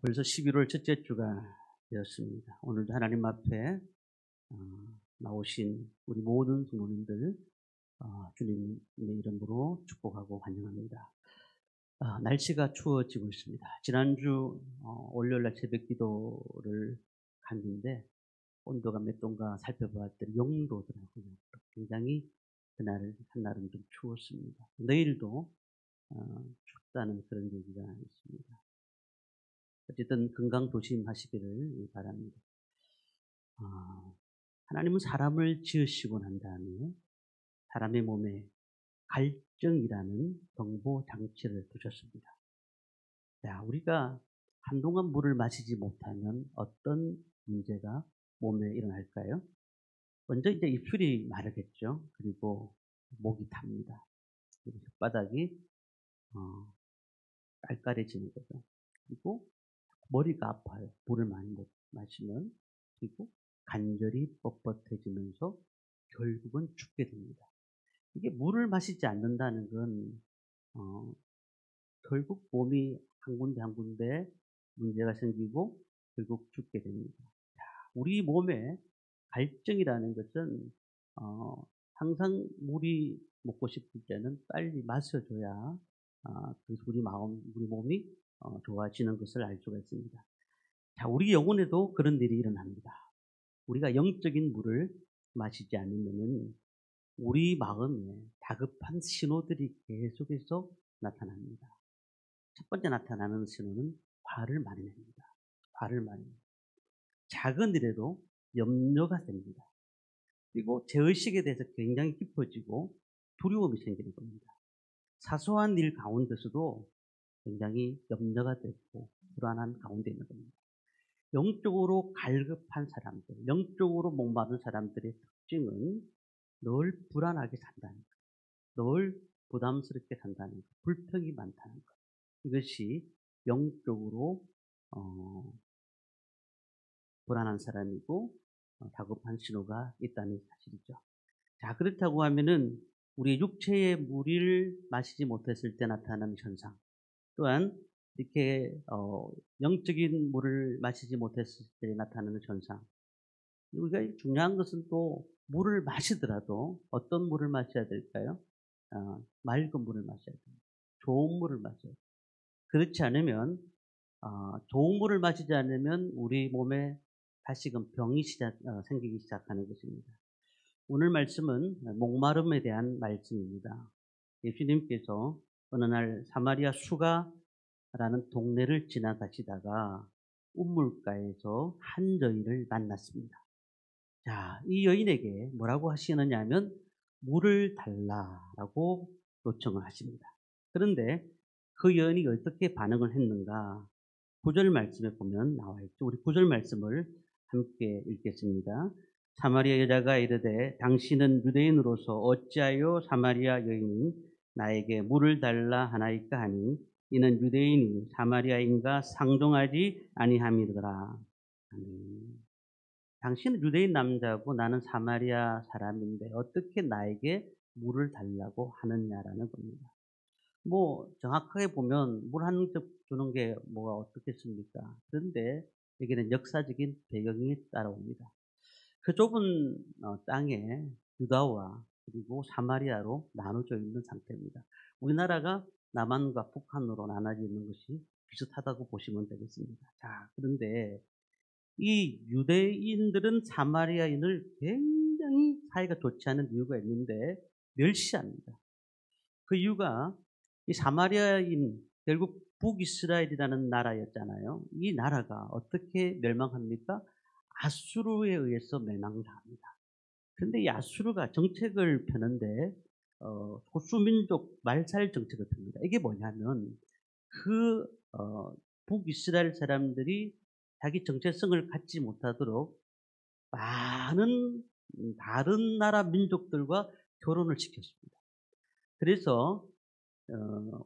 벌써 11월 첫째 주가 되었습니다. 오늘도 하나님 앞에 어, 나오신 우리 모든 성도님들 주님의 이름으로 축복하고 환영합니다. 날씨가 추워지고 있습니다. 지난주 월요일날 새벽 기도를 갔는데 온도가 몇 도인가 살펴봤더니 0도더라고요. 굉장히 그날 한날은 좀 추웠습니다. 내일도 춥다는 그런 얘기가 있습니다. 어쨌든 건강 조심하시기를 바랍니다. 하나님은 사람을 지으시고 난 다음에 사람의 몸에 갈증이라는 경보 장치를 두셨습니다. 자, 우리가 한동안 물을 마시지 못하면 어떤 문제가 몸에 일어날까요? 먼저 이제 입술이 마르겠죠. 그리고 목이 탑니다. 그리고 혓바닥이 깔깔해지는 거죠. 그리고 머리가 아파요. 물을 많이 못 마시면. 그리고 관절이 뻣뻣해지면서 결국은 죽게 됩니다. 이게 물을 마시지 않는다는 건 결국 몸이 한 군데 한 군데 문제가 생기고 결국 죽게 됩니다. 자, 우리 몸에 갈증이라는 것은 항상 물이 먹고 싶을 때는 빨리 마셔줘야 우리 몸이 좋아지는 것을 알 수가 있습니다. 자, 우리 영혼에도 그런 일이 일어납니다. 우리가 영적인 물을 마시지 않으면은 우리 마음에 다급한 신호들이 계속해서 나타납니다. 첫 번째 나타나는 신호는 화를 많이 냅니다. 화를 많이 냅니다. 작은 일에도 염려가 생깁니다. 그리고 죄의식에 대해서 굉장히 깊어지고 두려움이 생기는 겁니다. 사소한 일 가운데서도 굉장히 염려가 되고 불안한 가운데 있는 겁니다. 영적으로 갈급한 사람들, 영적으로 목마른 사람들의 특징은 늘 불안하게 산다는 것, 늘 부담스럽게 산다는 것, 불평이 많다는 것. 이것이 영적으로 불안한 사람이고 다급한 신호가 있다는 사실이죠. 자, 그렇다고 하면은 우리 육체의 물을 마시지 못했을 때 나타나는 현상, 또한 이렇게 영적인 물을 마시지 못했을 때 나타나는 현상. 우리가 중요한 것은 또 물을 마시더라도 어떤 물을 마셔야 될까요? 맑은 물을 마셔야 돼요. 좋은 물을 마셔야 돼요. 그렇지 않으면 좋은 물을 마시지 않으면 우리 몸에 다시금 병이 생기기 시작하는 것입니다. 오늘 말씀은 목마름에 대한 말씀입니다. 예수님께서 어느 날 사마리아 수가라는 동네를 지나가시다가 우물가에서 한 여인을 만났습니다. 자, 이 여인에게 뭐라고 하시느냐 하면 물을 달라라고 요청을 하십니다. 그런데 그 여인이 어떻게 반응을 했는가? 9절 말씀에 보면 나와 있죠. 우리 9절 말씀을 함께 읽겠습니다. 사마리아 여자가 이르되 당신은 유대인으로서 어찌하여 사마리아 여인이 나에게 물을 달라 하나이까 하니 이는 유대인이 사마리아인과 상종하지 아니함이더라. 당신은 유대인 남자고 나는 사마리아 사람인데 어떻게 나에게 물을 달라고 하느냐라는 겁니다. 뭐 정확하게 보면 물 한 컵 주는 게 뭐가 어떻겠습니까? 그런데 여기는 역사적인 배경이 따라옵니다. 그 좁은 땅에 유다와 그리고 사마리아로 나눠져 있는 상태입니다. 우리나라가 남한과 북한으로 나눠져 있는 것이 비슷하다고 보시면 되겠습니다. 자, 그런데 이 유대인들은 사마리아인을 굉장히 사이가 좋지 않은 이유가 있는데 멸시합니다. 그 이유가 이 사마리아인, 결국 북이스라엘이라는 나라였잖아요. 이 나라가 어떻게 멸망합니까? 아수르에 의해서 멸망당합니다. 그런데 이 아수르가 정책을 펴는데 소수민족 말살 정책을 펴니다. 이게 뭐냐면 그 북이스라엘 사람들이 자기 정체성을 갖지 못하도록 많은 다른 나라 민족들과 결혼을 시켰습니다. 그래서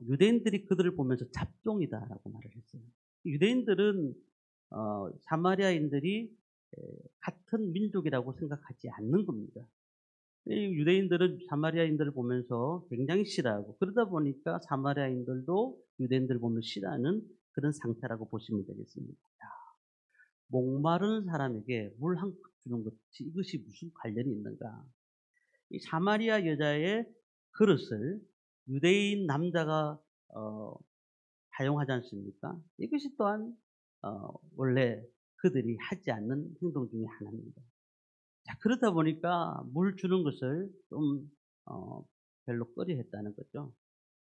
유대인들이 그들을 보면서 잡종이다라고 말을 했어요. 유대인들은 사마리아인들이 같은 민족이라고 생각하지 않는 겁니다. 유대인들은 사마리아인들을 보면서 굉장히 싫어하고 그러다 보니까 사마리아인들도 유대인들을 보면 싫어하는 그런 상태라고 보시면 되겠습니다. 목마른 사람에게 물 한 컵 주는 것이 이것이 무슨 관련이 있는가? 이 사마리아 여자의 그릇을 유대인 남자가 사용하지 않습니까? 이것이 또한 원래 그들이 하지 않는 행동 중에 하나입니다. 자, 그러다 보니까 물 주는 것을 좀 별로 꺼려했다는 거죠.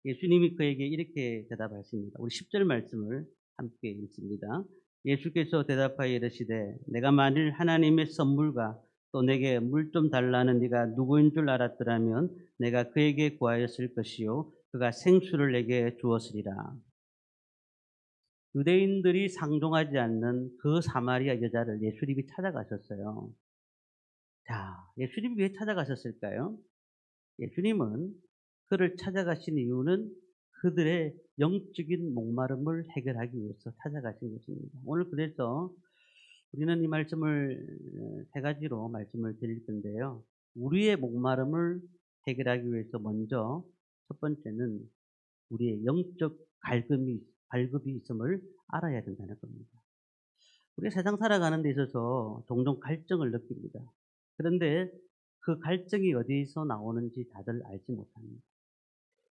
예수님이 그에게 이렇게 대답하십니다. 우리 10절 말씀을 함께 읽습니다. 예수께서 대답하여 이르시되 내가 만일 하나님의 선물과 또 내게 물 좀 달라는 네가 누구인 줄 알았더라면 내가 그에게 구하였을 것이요 그가 생수를 내게 주었으리라. 유대인들이 상종하지 않는 그 사마리아 여자를 예수님이 찾아가셨어요. 자, 예수님이 왜 찾아가셨을까요? 예수님은 그를 찾아가신 이유는 그들의 영적인 목마름을 해결하기 위해서 찾아가신 것입니다. 오늘 그래서 우리는 이 말씀을 세 가지로 말씀을 드릴 건데요. 우리의 목마름을 해결하기 위해서 먼저 첫 번째는 우리의 영적 갈급이 있음을 알아야 된다는 겁니다. 우리가 세상 살아가는 데 있어서 종종 갈증을 느낍니다. 그런데 그 갈증이 어디서 나오는지 다들 알지 못합니다.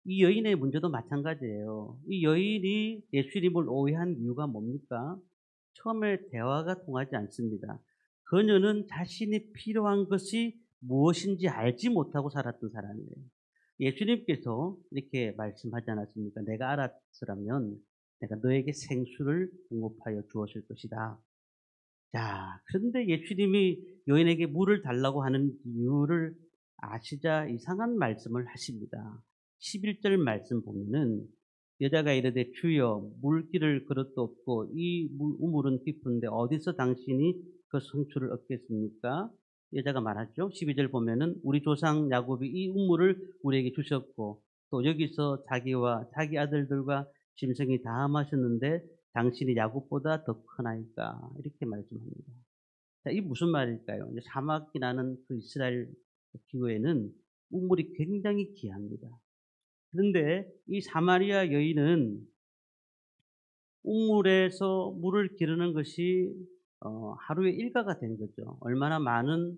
이 여인의 문제도 마찬가지예요. 이 여인이 예수님을 오해한 이유가 뭡니까? 처음에 대화가 통하지 않습니다. 그녀는 자신이 필요한 것이 무엇인지 알지 못하고 살았던 사람이에요. 예수님께서 이렇게 말씀하지 않았습니까? 내가 알았으라면 내가 너에게 생수를 공급하여 주었을 것이다. 자, 그런데 예수님이 여인에게 물을 달라고 하는 이유를 아시자 이상한 말씀을 하십니다. 11절 말씀 보면은 여자가 이르되 주여 물기를 그릇도 없고 이 우물은 깊은데 어디서 당신이 그 성수를 얻겠습니까? 여자가 말하죠. 12절 보면은 우리 조상 야곱이 이 우물을 우리에게 주셨고 또 여기서 자기와 자기 아들들과 짐승이 다 마셨는데 당신이 야곱보다 더 크나이까? 이렇게 말씀합니다. 자, 이게 무슨 말일까요? 이제 사막이 나는 그 이스라엘 기후에는 우물이 굉장히 귀합니다. 그런데 이 사마리아 여인은 우물에서 물을 기르는 것이 하루의 일과가 된 거죠. 얼마나 많은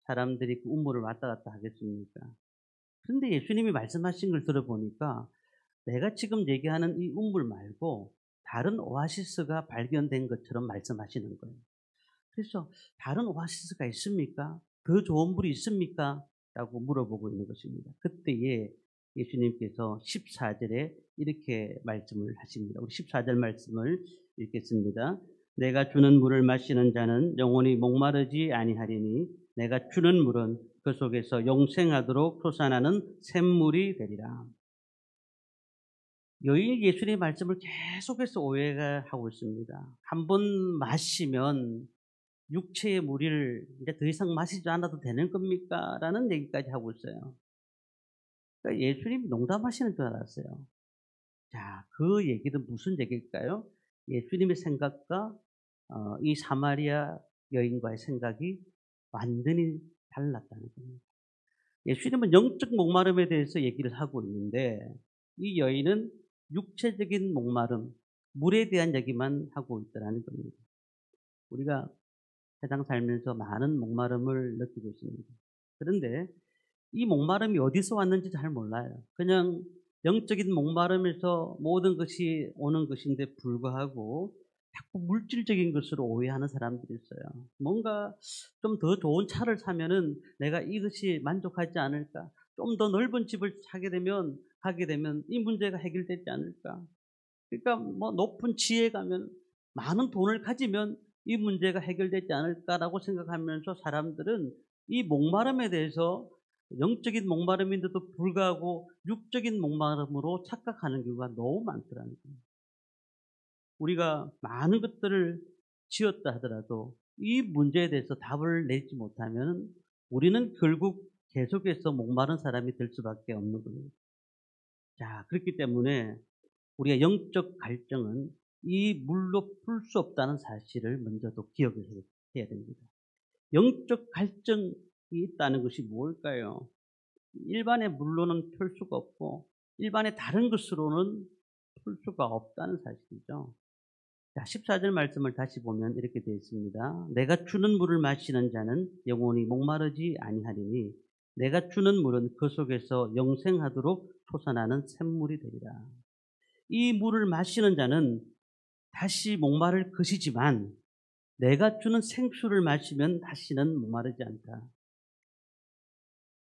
사람들이 그 우물을 왔다 갔다 하겠습니까? 그런데 예수님이 말씀하신 걸 들어보니까 내가 지금 얘기하는 이 우물 말고 다른 오아시스가 발견된 것처럼 말씀하시는 거예요. 그래서 다른 오아시스가 있습니까? 더 좋은 물이 있습니까? 라고 물어보고 있는 것입니다. 그때에 예수님께서 14절에 이렇게 말씀을 하십니다. 우리 14절 말씀을 읽겠습니다. 내가 주는 물을 마시는 자는 영원히 목마르지 아니하리니 내가 주는 물은 그 속에서 영생하도록 솟아나는 샘물이 되리라. 여인이 예수님의 말씀을 계속해서 오해가 하고 있습니다. 한 번 마시면 육체의 물을 이제 더 이상 마시지 않아도 되는 겁니까? 라는 얘기까지 하고 있어요. 그러니까 예수님이 농담하시는 줄 알았어요. 자, 그 얘기는 무슨 얘기일까요? 예수님의 생각과 이 사마리아 여인과의 생각이 완전히 달랐다는 겁니다. 예수님은 영적 목마름에 대해서 얘기를 하고 있는데 이 여인은 육체적인 목마름, 물에 대한 얘기만 하고 있더라는 겁니다. 우리가 세상 살면서 많은 목마름을 느끼고 있습니다. 그런데 이 목마름이 어디서 왔는지 잘 몰라요. 그냥 영적인 목마름에서 모든 것이 오는 것인데 불구하고 자꾸 물질적인 것으로 오해하는 사람들이 있어요. 뭔가 좀 더 좋은 차를 사면은 내가 이것이 만족하지 않을까? 좀 더 넓은 집을 하게 되면 이 문제가 해결되지 않을까? 그러니까 뭐 높은 지에 가면 많은 돈을 가지면 이 문제가 해결되지 않을까라고 생각하면서 사람들은 이 목마름에 대해서 영적인 목마름인데도 불구하고 육적인 목마름으로 착각하는 경우가 너무 많더라는 거예요. 우리가 많은 것들을 지었다 하더라도 이 문제에 대해서 답을 내지 못하면 우리는 결국 계속해서 목마른 사람이 될 수밖에 없는 겁니다. 자, 그렇기 때문에 우리가 영적 갈증은 이 물로 풀 수 없다는 사실을 먼저도 기억을 해야 됩니다. 영적 갈증이 있다는 것이 뭘까요? 일반의 물로는 풀 수가 없고 일반의 다른 것으로는 풀 수가 없다는 사실이죠. 자, 14절 말씀을 다시 보면 이렇게 되어 있습니다. 내가 주는 물을 마시는 자는 영원히 목마르지 아니하리니 내가 주는 물은 그 속에서 영생하도록 솟아나는 샘물이 되리라. 이 물을 마시는 자는 다시 목마를 것이지만 내가 주는 생수를 마시면 다시는 목마르지 않다.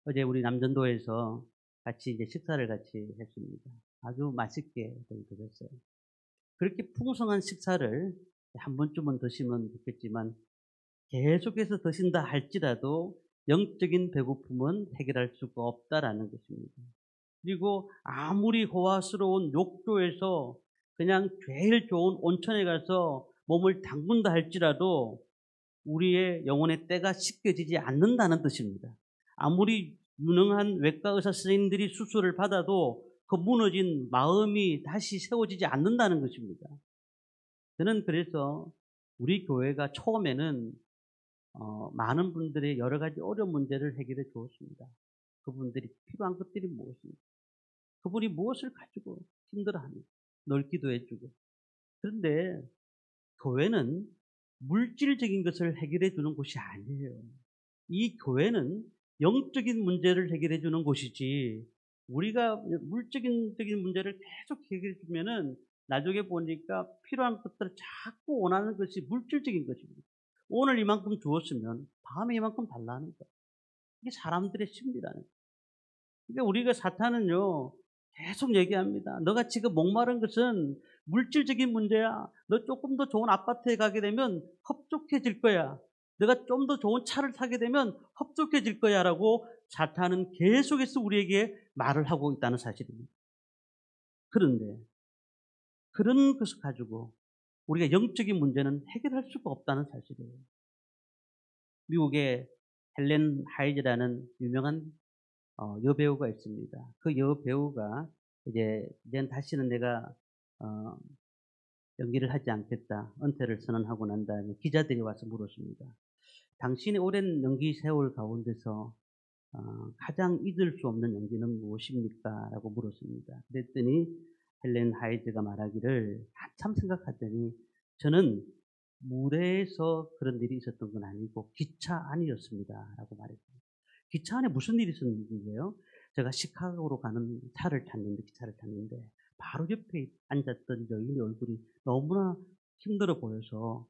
어제 우리 남전도에서 같이 이제 식사를 같이 했습니다. 아주 맛있게 드셨어요. 그렇게 풍성한 식사를 한 번쯤은 드시면 좋겠지만 계속해서 드신다 할지라도 영적인 배고픔은 해결할 수가 없다라는 것입니다. 그리고 아무리 호화스러운 욕조에서 그냥 제일 좋은 온천에 가서 몸을 담근다 할지라도 우리의 영혼의 때가 씻겨지지 않는다는 뜻입니다. 아무리 유능한 외과 의사 선생님들이 수술을 받아도 그 무너진 마음이 다시 세워지지 않는다는 것입니다. 저는 그래서 우리 교회가 처음에는 많은 분들의 여러 가지 어려운 문제를 해결해 주었습니다. 그분들이 필요한 것들이 무엇입니까? 그분이 무엇을 가지고 힘들어하는가? 널 기도해 주고. 그런데 교회는 물질적인 것을 해결해 주는 곳이 아니에요. 이 교회는 영적인 문제를 해결해 주는 곳이지, 우리가 물질적인 문제를 계속 해결해 주면은 나중에 보니까 필요한 것들을 자꾸 원하는 것이 물질적인 것입니다. 오늘 이만큼 주었으면 다음에 이만큼 달라는 것. 이게 사람들의 심리라는 거예요. 그러니까 우리가 사탄은요, 계속 얘기합니다. 너가 지금 목마른 것은 물질적인 문제야. 너 조금 더 좋은 아파트에 가게 되면 흡족해질 거야. 너가 좀 더 좋은 차를 타게 되면 흡족해질 거야 라고 사탄은 계속해서 우리에게 말을 하고 있다는 사실입니다. 그런데 그런 것을 가지고 우리가 영적인 문제는 해결할 수가 없다는 사실이에요. 미국의 헬렌 하이즈라는 유명한 여배우가 있습니다. 그 여배우가 이젠 다시는 내가 연기를 하지 않겠다, 은퇴를 선언하고 난 다음에 기자들이 와서 물었습니다. 당신의 오랜 연기 세월 가운데서 가장 잊을 수 없는 연기는 무엇입니까? 라고 물었습니다. 그랬더니 헬렌 하이즈가 말하기를 한참 생각하더니 저는 무대에서 그런 일이 있었던 건 아니고 기차 안이었습니다. 라고 말했습니다. 기차 안에 무슨 일이 있었는지요? 제가 시카고로 가는 기차를 탔는데 바로 옆에 앉았던 여인의 얼굴이 너무나 힘들어 보여서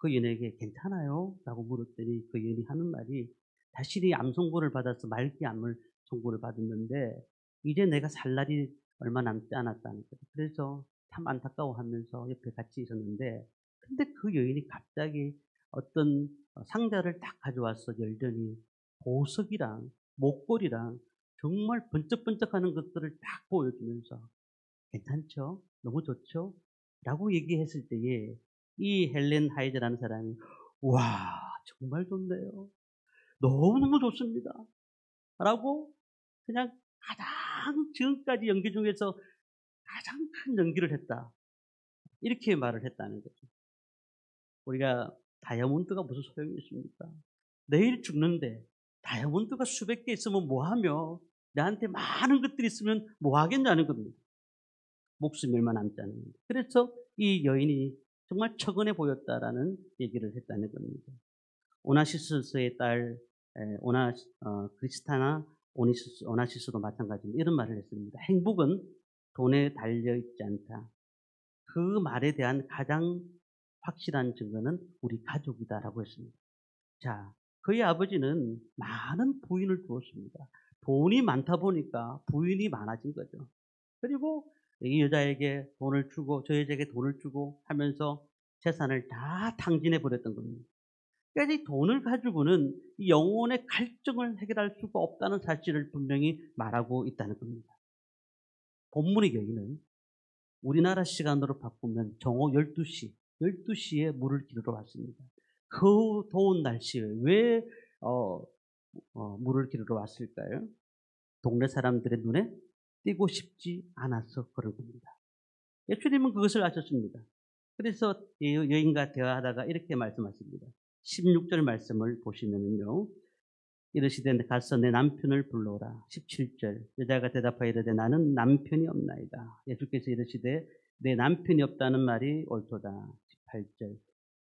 그 여인에게 괜찮아요? 라고 물었더니 그 여인이 하는 말이 자신이 암 선고를 받아서 말기 암을 선고를 받았는데 이제 내가 살 날이 얼마 남지 않았다는 거죠. 그래서 참 안타까워하면서 옆에 같이 있었는데 근데 그 여인이 갑자기 어떤 상자를 딱 가져와서 열더니 보석이랑 목걸이랑 정말 번쩍번쩍하는 것들을 딱 보여주면서 괜찮죠? 너무 좋죠? 라고 얘기했을 때에 이 헬렌 하이즈라는 사람이 와 정말 좋네요. 너무너무 좋습니다. 라고 그냥 가장 지금까지 연기 중에서 가장 큰 연기를 했다. 이렇게 말을 했다는 거죠. 우리가 다이아몬드가 무슨 소용이 있습니까? 내일 죽는데 다이아몬드가 수백 개 있으면 뭐하며 나한테 많은 것들이 있으면 뭐하겠냐는 겁니다. 목숨이 얼마 남지 않은 겁니다. 그래서 이 여인이 정말 처근해 보였다라는 얘기를 했다는 겁니다. 오나시스의 딸 크리스타나 오나시스도 마찬가지입니다. 이런 말을 했습니다. 행복은 돈에 달려있지 않다. 그 말에 대한 가장 확실한 증거는 우리 가족이다라고 했습니다. 자, 그의 아버지는 많은 부인을 두었습니다. 돈이 많다 보니까 부인이 많아진 거죠. 그리고 이 여자에게 돈을 주고 저 여자에게 돈을 주고 하면서 재산을 다 탕진해 버렸던 겁니다. 그러니까 이 돈을 가지고는 영혼의 갈증을 해결할 수가 없다는 사실을 분명히 말하고 있다는 겁니다. 본문의 여인은 우리나라 시간으로 바꾸면 정오 12시에 물을 기르러 왔습니다. 그 더운 날씨에 왜 물을 기르러 왔을까요? 동네 사람들의 눈에 띄고 싶지 않아서 그런 겁니다. 예수님은 그것을 아셨습니다. 그래서 여인과 대화하다가 이렇게 말씀하십니다. 16절 말씀을 보시면요. 이르시되 가서 내 남편을 불러오라. 17절 여자가 대답하여 이르되 나는 남편이 없나이다. 예수께서 이르시되 내 남편이 없다는 말이 옳도다. 8절.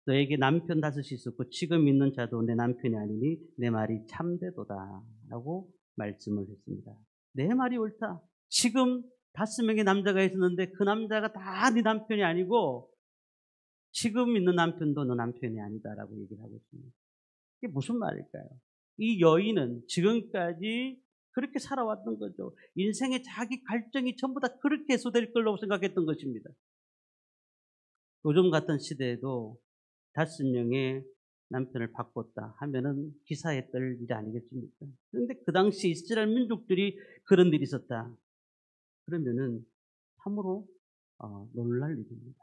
너에게 남편 다섯이 있었고 지금 있는 자도 내 남편이 아니니 내 말이 참되도다 라고 말씀을 했습니다. 내 말이 옳다. 지금 5명의 남자가 있었는데 그 남자가 다 네 남편이 아니고 지금 있는 남편도 너 남편이 아니다라고 얘기를 하고 있습니다. 이게 무슨 말일까요? 이 여인은 지금까지 그렇게 살아왔던 거죠. 인생의 자기 갈증이 전부 다 그렇게 해소될 걸로 생각했던 것입니다. 요즘 같은 시대에도 5명의 남편을 바꿨다 하면은 기사에 뜰 일이 아니겠습니까? 그런데 그 당시 이스라엘 민족들이 그런 일이 있었다. 그러면은 참으로 놀랄 일입니다.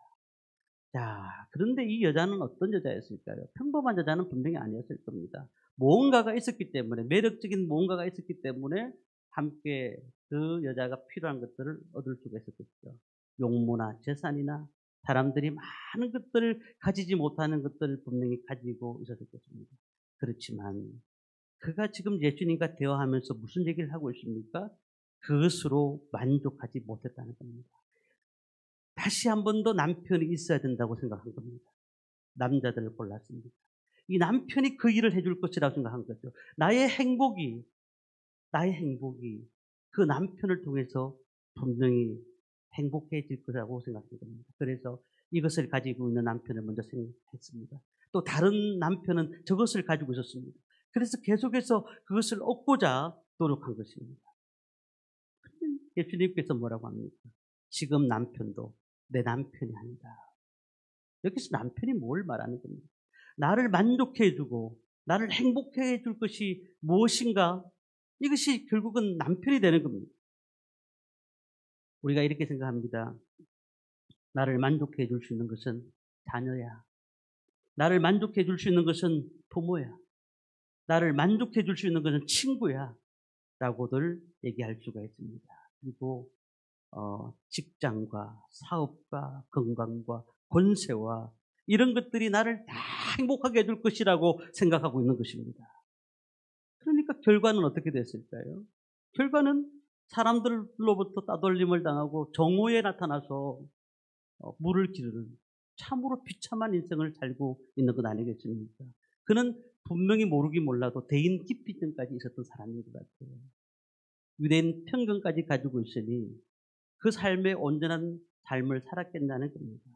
자, 그런데 이 여자는 어떤 여자였을까요? 평범한 여자는 분명히 아니었을 겁니다. 무언가가 있었기 때문에, 매력적인 무언가가 있었기 때문에 함께 그 여자가 필요한 것들을 얻을 수가 있었겠죠. 용모나 재산이나 사람들이 많은 것들을 가지지 못하는 것들을 분명히 가지고 있었을 것입니다. 그렇지만 그가 지금 예수님과 대화하면서 무슨 얘기를 하고 있습니까? 그것으로 만족하지 못했다는 겁니다. 다시 한 번 더 남편이 있어야 된다고 생각한 겁니다. 남자들을 골랐습니다. 이 남편이 그 일을 해줄 것이라고 생각한 거죠. 나의 행복이 그 남편을 통해서 분명히 행복해질 거라고 생각한 겁니다. 그래서 이것을 가지고 있는 남편을 먼저 생각했습니다. 또 다른 남편은 저것을 가지고 있었습니다. 그래서 계속해서 그것을 얻고자 노력한 것입니다. 예수님께서 뭐라고 합니까? 지금 남편도 내 남편이 아니다. 여기서 남편이 뭘 말하는 겁니까? 나를 만족해 해주고 나를 행복해 해줄 것이 무엇인가? 이것이 결국은 남편이 되는 겁니다. 우리가 이렇게 생각합니다. 나를 만족해 줄 수 있는 것은 자녀야. 나를 만족해 줄 수 있는 것은 부모야. 나를 만족해 줄 수 있는 것은 친구야. 라고들 얘기할 수가 있습니다. 그리고 직장과 사업과 건강과 권세와 이런 것들이 나를 다 행복하게 해줄 것이라고 생각하고 있는 것입니다. 그러니까 결과는 어떻게 됐을까요? 결과는 사람들로부터 따돌림을 당하고 정오에 나타나서 물을 기르는 참으로 비참한 인생을 살고 있는 것 아니겠습니까? 그는 분명히 모르긴 몰라도 대인기피증까지 있었던 사람인 것 같아요. 유대인 편견까지 가지고 있으니 그 삶의 온전한 삶을 살았겠다는 겁니다.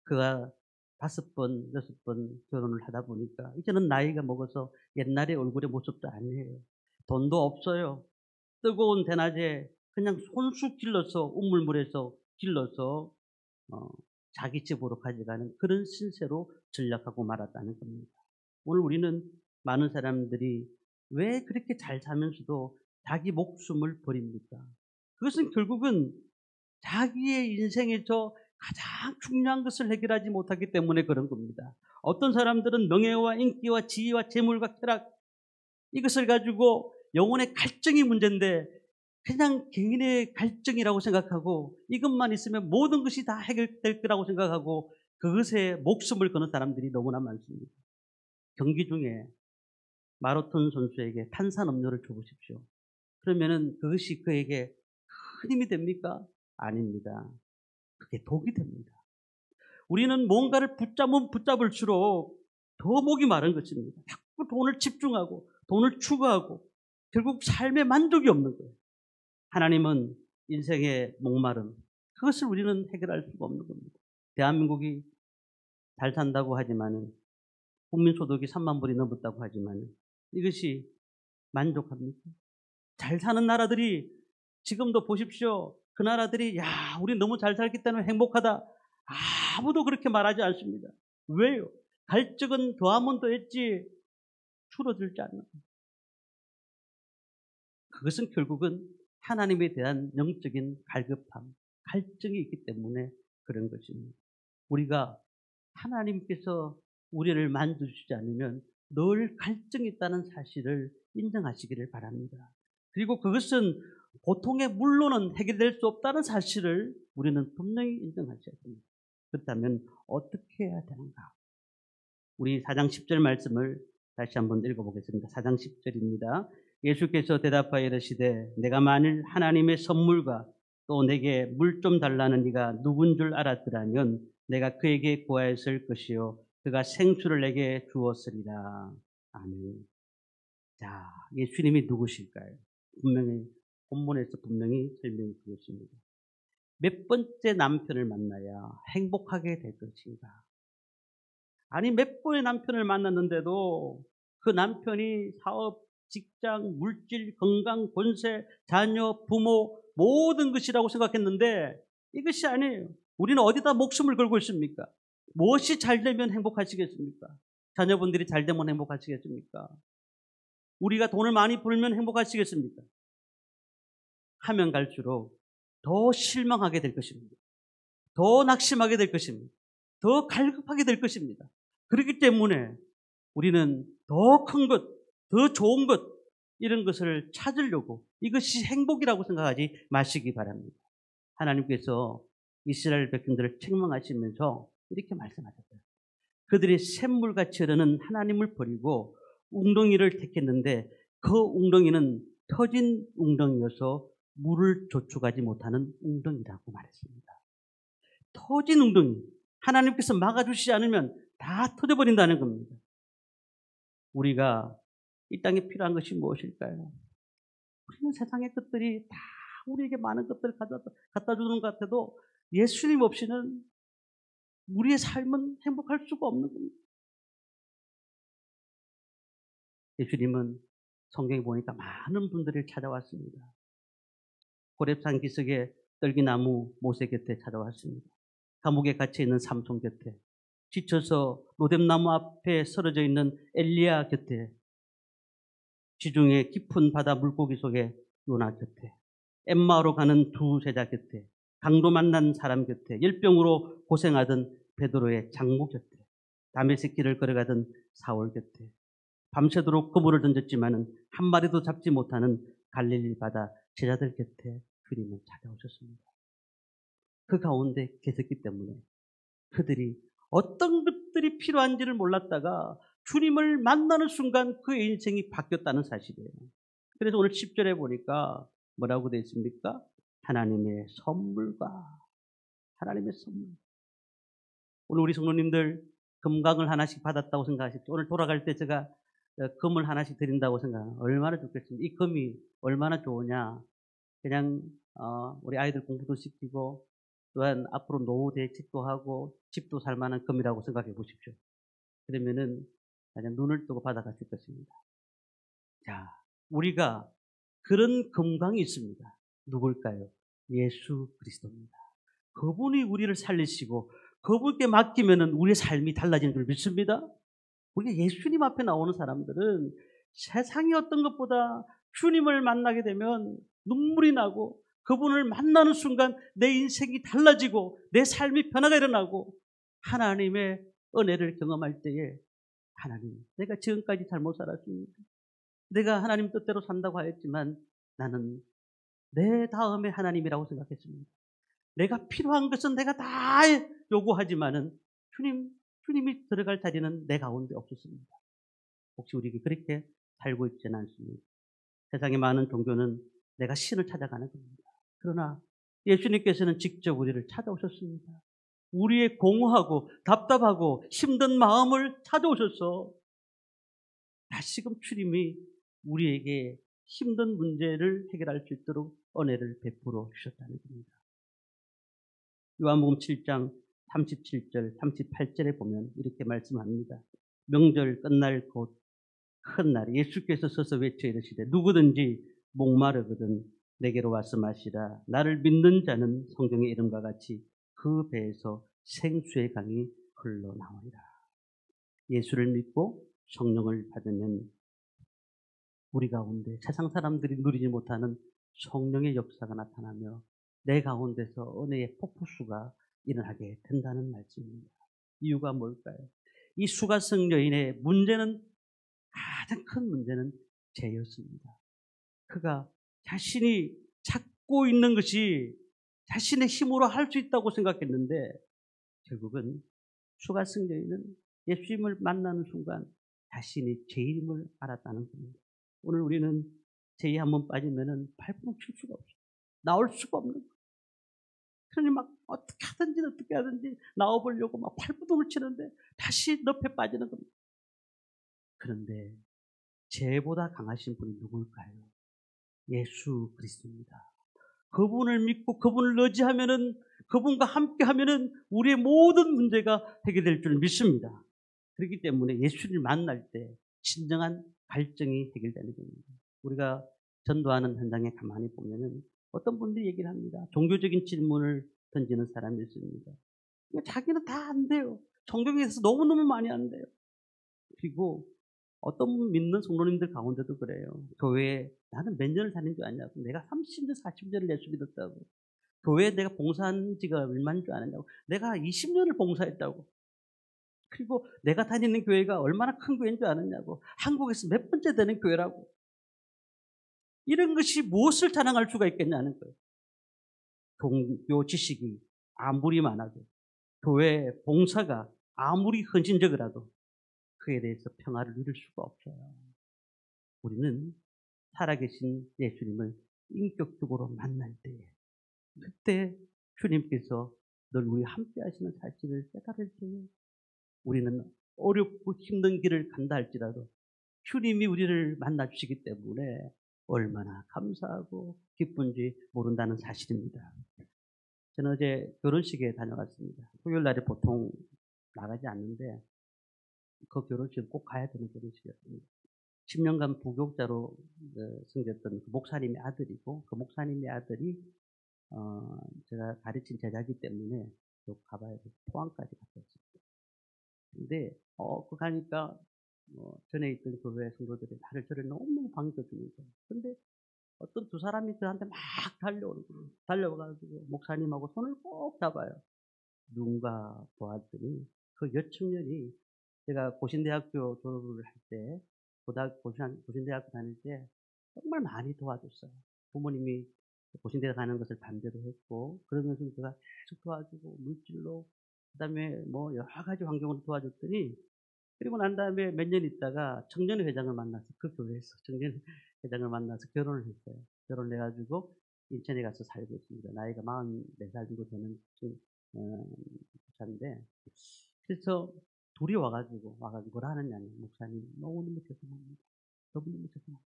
그가 5번, 6번 결혼을 하다 보니까 이제는 나이가 먹어서 옛날의 얼굴의 모습도 아니에요. 돈도 없어요. 뜨거운 대낮에 그냥 손수 길러서 우물물에서 길러서 자기 집으로 가져가는 그런 신세로 전락하고 말았다는 겁니다. 오늘 우리는 많은 사람들이 왜 그렇게 잘 살면서도 자기 목숨을 버립니까? 그것은 결국은 자기의 인생에서 가장 중요한 것을 해결하지 못하기 때문에 그런 겁니다. 어떤 사람들은 명예와 인기와 지위와 재물과 쾌락 이것을 가지고 영혼의 갈증이 문제인데 그냥 개인의 갈증이라고 생각하고 이것만 있으면 모든 것이 다 해결될 거라고 생각하고 그것에 목숨을 거는 사람들이 너무나 많습니다. 경기 중에 마라톤 선수에게 탄산음료를 줘보십시오. 그러면은 그것이 그에게 큰 힘이 됩니까? 아닙니다. 그게 독이 됩니다. 우리는 뭔가를 붙잡을수록 더 목이 마른 것입니다. 자꾸 돈을 집중하고 돈을 추구하고 결국 삶에 만족이 없는 거예요. 하나님은 인생의 목마름 그것을 우리는 해결할 수가 없는 겁니다. 대한민국이 잘 산다고 하지만은 국민소득이 3만 불이 넘었다고 하지만은 이것이 만족합니까? 잘 사는 나라들이 지금도 보십시오. 그 나라들이 우리 너무 잘 살기 때문에 행복하다. 아무도 그렇게 말하지 않습니다. 왜요? 갈증은 더하면 더했지 줄어들지 않는 거예요. 그것은 결국은 하나님에 대한 영적인 갈급함, 갈증이 있기 때문에 그런 것입니다. 우리가 하나님께서 우리를 만져주지 않으면 늘 갈증이 있다는 사실을 인정하시기를 바랍니다. 그리고 그것은 보통의 물로는 해결될 수 없다는 사실을 우리는 분명히 인정하셔야 됩니다. 그렇다면 어떻게 해야 되는가? 우리 4장 10절 말씀을 다시 한번 읽어보겠습니다. 4장 10절입니다. 예수께서 대답하여 이르시되 내가 만일 하나님의 선물과 또 내게 물 좀 달라는 네가 누군 줄 알았더라면 내가 그에게 구하였을 것이요 그가 생수를 내게 주었으리라. 아멘. 자, 예수님이 누구실까요? 분명히 본문에서 분명히 설명해 주셨습니다. 몇 번째 남편을 만나야 행복하게 될 것인가? 아니 몇 번의 남편을 만났는데도 그 남편이 사업, 직장, 물질, 건강, 권세, 자녀, 부모 모든 것이라고 생각했는데 이것이 아니에요. 우리는 어디다 목숨을 걸고 있습니까? 무엇이 잘 되면 행복하시겠습니까? 자녀분들이 잘 되면 행복하시겠습니까? 우리가 돈을 많이 벌면 행복하시겠습니까? 하면 갈수록 더 실망하게 될 것입니다. 더 낙심하게 될 것입니다. 더 갈급하게 될 것입니다. 그렇기 때문에 우리는 더 큰 것, 더 좋은 것 이런 것을 찾으려고 이것이 행복이라고 생각하지 마시기 바랍니다. 하나님께서 이스라엘 백성들을 책망하시면서 이렇게 말씀하셨어요. 그들이 샘물같이 흐르는 하나님을 버리고 웅덩이를 택했는데 그 웅덩이는 터진 웅덩이여서 물을 저축하지 못하는 웅덩이라고 말했습니다. 터진 웅덩이. 하나님께서 막아주시지 않으면 다 터져버린다는 겁니다. 우리가 이 땅에 필요한 것이 무엇일까요? 우리는 세상의 것들이 다 우리에게 많은 것들을 갖다 주는 것 같아도 예수님 없이는 우리의 삶은 행복할 수가 없는 겁니다. 예수님은 성경에 보니까 많은 분들을 찾아왔습니다. 호렙산 기슭에 떨기나무 모세 곁에 찾아왔습니다. 감옥에 갇혀 있는 삼손 곁에, 지쳐서 로뎀나무 앞에 쓰러져 있는 엘리야 곁에, 지중해 깊은 바다 물고기 속에 요나 곁에, 엠마오로 가는 두 제자 곁에, 강도 만난 사람 곁에, 열병으로 고생하던 베드로의 장모 곁에, 다메섹 길을 걸어가던 사울 곁에, 밤새도록 그물을 던졌지만은 한 마리도 잡지 못하는 갈릴리 바다 제자들 곁에 주님은 찾아오셨습니다. 그 가운데 계셨기 때문에 그들이 어떤 것들이 필요한지를 몰랐다가 주님을 만나는 순간 그의 인생이 바뀌었다는 사실이에요. 그래서 오늘 10절에 보니까 뭐라고 되어 있습니까? 하나님의 선물과 하나님의 선물. 오늘 우리 성도님들 금강을 하나씩 받았다고 생각하십시오. 오늘 돌아갈 때 제가 금을 하나씩 드린다고 생각하면 얼마나 좋겠습니까? 이 금이 얼마나 좋으냐. 그냥 우리 아이들 공부도 시키고 또한 앞으로 노후 대책도 하고 집도 살 만한 금이라고 생각해 보십시오. 그러면은 그냥 눈을 뜨고 받아갔을 것입니다. 자, 우리가 그런 금강이 있습니다. 누굴까요? 예수 그리스도입니다. 그분이 우리를 살리시고 그분께 맡기면은 우리의 삶이 달라지는 줄 믿습니다. 우리가 예수님 앞에 나오는 사람들은 세상의 어떤 것보다 주님을 만나게 되면 눈물이 나고 그분을 만나는 순간 내 인생이 달라지고 내 삶이 변화가 일어나고 하나님의 은혜를 경험할 때에 하나님, 내가 지금까지 잘못 살았습니다. 내가 하나님 뜻대로 산다고 하였지만 나는 내 다음에 하나님이라고 생각했습니다. 내가 필요한 것은 내가 다 요구하지만은 주님이 들어갈 자리는 내 가운데 없었습니다. 혹시 우리가 그렇게 살고 있지는 않습니다. 세상의 많은 종교는 내가 신을 찾아가는 겁니다. 그러나 예수님께서는 직접 우리를 찾아오셨습니다. 우리의 공허하고 답답하고 힘든 마음을 찾아오셔서 다시금 주님이 우리에게 힘든 문제를 해결할 수 있도록 은혜를 베풀어 주셨다는 겁니다. 요한복음 7장 37절, 38절에 보면 이렇게 말씀합니다. 명절 끝날 곧 큰 날에 예수께서 서서 외쳐 이르시되 누구든지 목마르거든 내게로 와서 마시라. 나를 믿는 자는 성경의 이름과 같이 그 배에서 생수의 강이 흘러나오리라. 예수를 믿고 성령을 받으면 우리 가운데 세상 사람들이 누리지 못하는 성령의 역사가 나타나며 내 가운데서 은혜의 폭포수가 일어나게 된다는 말씀입니다. 이유가 뭘까요? 이 수가성 여인의 문제는 가장 큰 문제는 죄였습니다. 그가 자신이 찾고 있는 것이 자신의 힘으로 할 수 있다고 생각했는데 결국은 수가성 여인은 예수님을 만나는 순간 자신이 죄인임을 알았다는 겁니다. 오늘 우리는 죄에 한번 빠지면은 발품을 칠 수가 없어요. 나올 수가 없는 거예요. 그러니 막 어떻게 하든지 나와보려고 막 발버둥을 치는데 다시 늪에 빠지는 겁니다. 그런데 죄보다 강하신 분이 누굴까요? 예수 그리스도입니다. 그분을 믿고 그분을 의지하면은, 그분과 함께 하면은 우리의 모든 문제가 해결될 줄 믿습니다. 그렇기 때문에 예수를 만날 때 진정한 갈증이 해결되는 겁니다. 우리가 전도하는 현장에 가만히 보면은 어떤 분들이 얘기를 합니다. 종교적인 질문을 던지는 사람이 있습니다. 자기는 다 안 돼요. 성경에서 너무너무 많이 안 돼요. 그리고 어떤 믿는 성도님들 가운데도 그래요. 교회에 나는 몇 년을 다닌 줄 아냐고. 내가 30년, 40년을 예수 믿었다고. 교회에 내가 봉사한 지가 얼마인 줄 아느냐고. 내가 20년을 봉사했다고. 그리고 내가 다니는 교회가 얼마나 큰 교회인 줄 아느냐고. 한국에서 몇 번째 되는 교회라고. 이런 것이 무엇을 자랑할 수가 있겠냐는 거예요. 종교 지식이 아무리 많아도, 교회 봉사가 아무리 헌신적이라도 그에 대해서 평화를 누릴 수가 없어요. 우리는 살아계신 예수님을 인격적으로 만날 때에, 그때 주님께서 늘 우리와 함께 하시는 사실을 깨달을 때에 우리는 어렵고 힘든 길을 간다 할지라도 주님이 우리를 만나주시기 때문에 얼마나 감사하고 기쁜지 모른다는 사실입니다. 저는 어제 결혼식에 다녀왔습니다. 토요일 날에 보통 나가지 않는데 그 결혼식은 꼭 가야 되는 결혼식이었습니다. 10년간 부교육자로 섬겼던 그 목사님의 아들이고, 그 목사님의 아들이 제가 가르친 제자이기 때문에 또 가봐야 돼서 포항까지 갔었습니다. 근데 그 가니까 전에 있던 교회 성도들이 나를 저를 너무 반겨주는 거예요. 근데 어떤 두 사람이 저한테 막 달려와가지고 목사님하고 손을 꼭 잡아요. 누군가 보았더니 그 여청년이 제가 고신대학교 졸업을 할 때, 고신대학교 다닐 때 정말 많이 도와줬어요. 부모님이 고신대 가는 것을 반대도 했고, 그러면서 제가 계속 도와주고, 물질로, 그 다음에 뭐 여러 가지 환경으로 도와줬더니, 그리고 난 다음에 몇 년 있다가 청년회장을 만나서, 그 교회에서 청년회장을 만나서 결혼을 했어요. 결혼을 해가지고 인천에 가서 살고 있습니다. 나이가 44살 정도 되는 자인데, 그래서 둘이 와가지고 뭐라 하느냐면, 목사님 너무너무 죄송합니다. 너무너무 죄송합니다.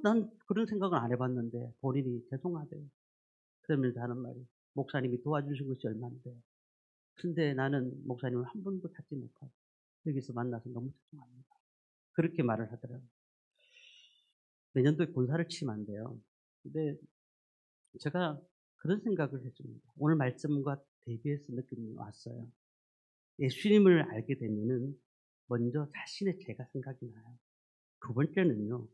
난 그런 생각은 안 해봤는데 본인이 죄송하대요. 그러면서 하는 말이, 목사님이 도와주신 것이 얼마인데, 근데 나는 목사님을 한 번도 찾지 못하고 여기서 만나서 너무 죄송합니다. 그렇게 말을 하더라고요. 내년도에 본사를 치면 안 돼요. 근데 제가 그런 생각을 했습니다. 오늘 말씀과 대비해서 느낌이 왔어요. 예수님을 알게 되면은 먼저 자신의 죄가 생각이 나요. 두 번째는요,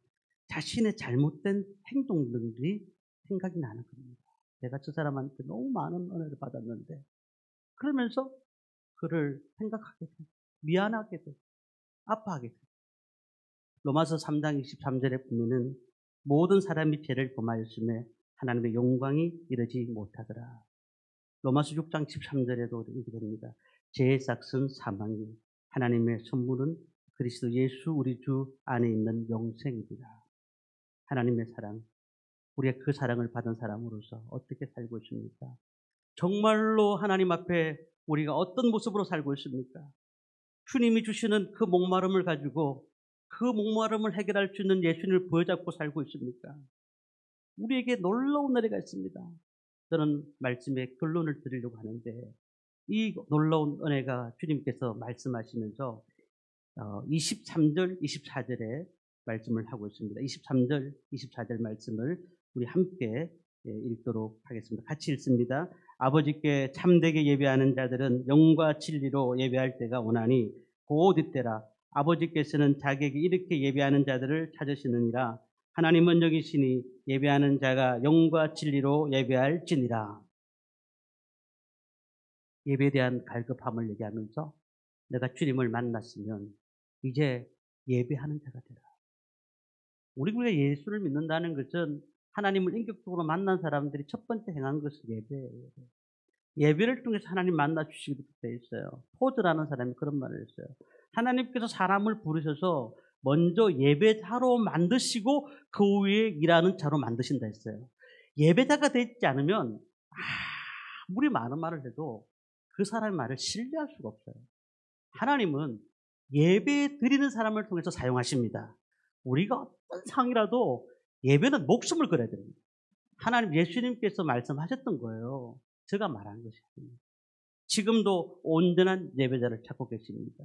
자신의 잘못된 행동들이 생각이 나는 겁니다. 내가 저 사람한테 너무 많은 은혜를 받았는데, 그러면서 그를 생각하게 돼요. 미안하게 돼요. 아파하게 돼요. 로마서 3장 23절에 보면은 모든 사람이 죄를 범하였음에 하나님의 영광이 이르지 못하더라. 로마서 6장 13절에도 이렇게 됩니다. 죄의 삭은 사망이, 하나님의 선물은 그리스도 예수 우리 주 안에 있는 영생이다. 하나님의 사랑, 우리가 그 사랑을 받은 사람으로서 어떻게 살고 있습니까? 정말로 하나님 앞에 우리가 어떤 모습으로 살고 있습니까? 주님이 주시는 그 목마름을 가지고 그 목마름을 해결할 수 있는 예수님을 부여잡고 살고 있습니까? 우리에게 놀라운 은혜가 있습니다. 저는 말씀의 결론을 드리려고 하는데, 이 놀라운 은혜가 주님께서 말씀하시면서 23절, 24절에 말씀을 하고 있습니다. 23절, 24절 말씀을 우리 함께 읽도록 하겠습니다. 같이 읽습니다. 아버지께 참되게 예배하는 자들은 영과 진리로 예배할 때가 오나니 곧 이때라. 아버지께서는 자기에게 이렇게 예배하는 자들을 찾으시느니라. 하나님은 여기시니 예배하는 자가 영과 진리로 예배할지니라. 예배에 대한 갈급함을 얘기하면서 내가 주님을 만났으면 이제 예배하는 자가 되라. 우리가 예수를 믿는다는 것은 하나님을 인격적으로 만난 사람들이 첫 번째 행한 것은 예배예요. 예배를 통해서 하나님 만나주시기도 되어 있어요. 포드라는 사람이 그런 말을 했어요. 하나님께서 사람을 부르셔서 먼저 예배자로 만드시고 그 후에 일하는 자로 만드신다 했어요. 예배자가 되지 않으면 아무리 많은 말을 해도 그 사람의 말을 신뢰할 수가 없어요. 하나님은 예배 드리는 사람을 통해서 사용하십니다. 우리가 어떤 상이라도 예배는 목숨을 걸어야 됩니다. 하나님 예수님께서 말씀하셨던 거예요. 제가 말한 것입니다. 지금도 온전한 예배자를 찾고 계십니다.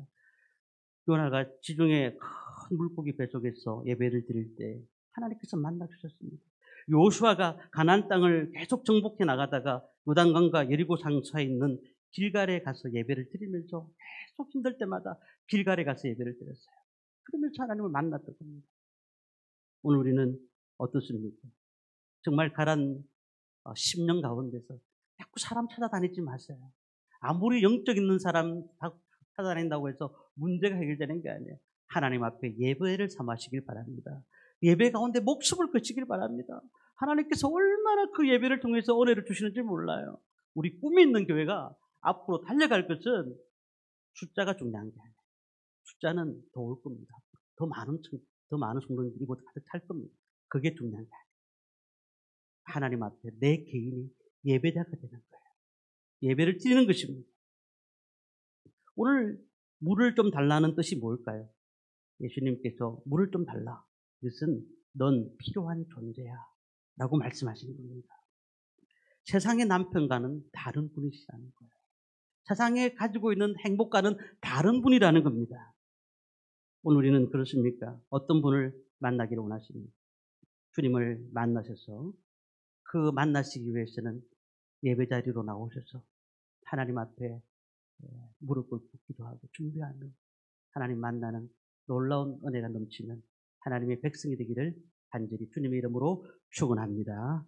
요나가 지중해 큰 물고기 배 속에서 예배를 드릴 때 하나님께서 만나 주셨습니다. 요수아가 가나안 땅을 계속 정복해 나가다가 요단강과 여리고 상처에 있는 길갈에 가서 예배를 드리면서 계속 힘들 때마다 길갈에 가서 예배를 드렸어요. 그러면서 하나님을 만났던 겁니다. 오늘 우리는 어떻습니까? 정말 가란 10년 가운데서 자꾸 사람 찾아다니지 마세요. 아무리 영적 있는 사람 찾아다닌다고 해서 문제가 해결되는 게 아니에요. 하나님 앞에 예배를 삼으시길 바랍니다. 예배 가운데 목숨을 거치길 바랍니다. 하나님께서 얼마나 그 예배를 통해서 은혜를 주시는지 몰라요. 우리 꿈이 있는 교회가 앞으로 달려갈 것은 숫자가 중요한 게 아니에요. 숫자는 더 올 겁니다. 더 많은 성도님들이 곧 가득 찰 겁니다. 그게 중요한 게 아니에요. 하나님 앞에 내 개인이 예배자가 되는 거예요. 예배를 드리는 것입니다. 오늘 물을 좀 달라는 뜻이 뭘까요? 예수님께서 물을 좀 달라. 이것은 넌 필요한 존재야. 라고 말씀하시는 겁니다. 세상의 남편과는 다른 분이시라는 거예요. 세상에 가지고 있는 행복과는 다른 분이라는 겁니다. 오늘 우리는 그렇습니까? 어떤 분을 만나기를 원하십니까? 주님을 만나셔서 그 만나시기 위해서는 예배 자리로 나오셔서 하나님 앞에 무릎 꿇고 기도하고 준비하며 하나님 만나는 놀라운 은혜가 넘치는 하나님의 백성이 되기를 간절히 주님의 이름으로 축원합니다.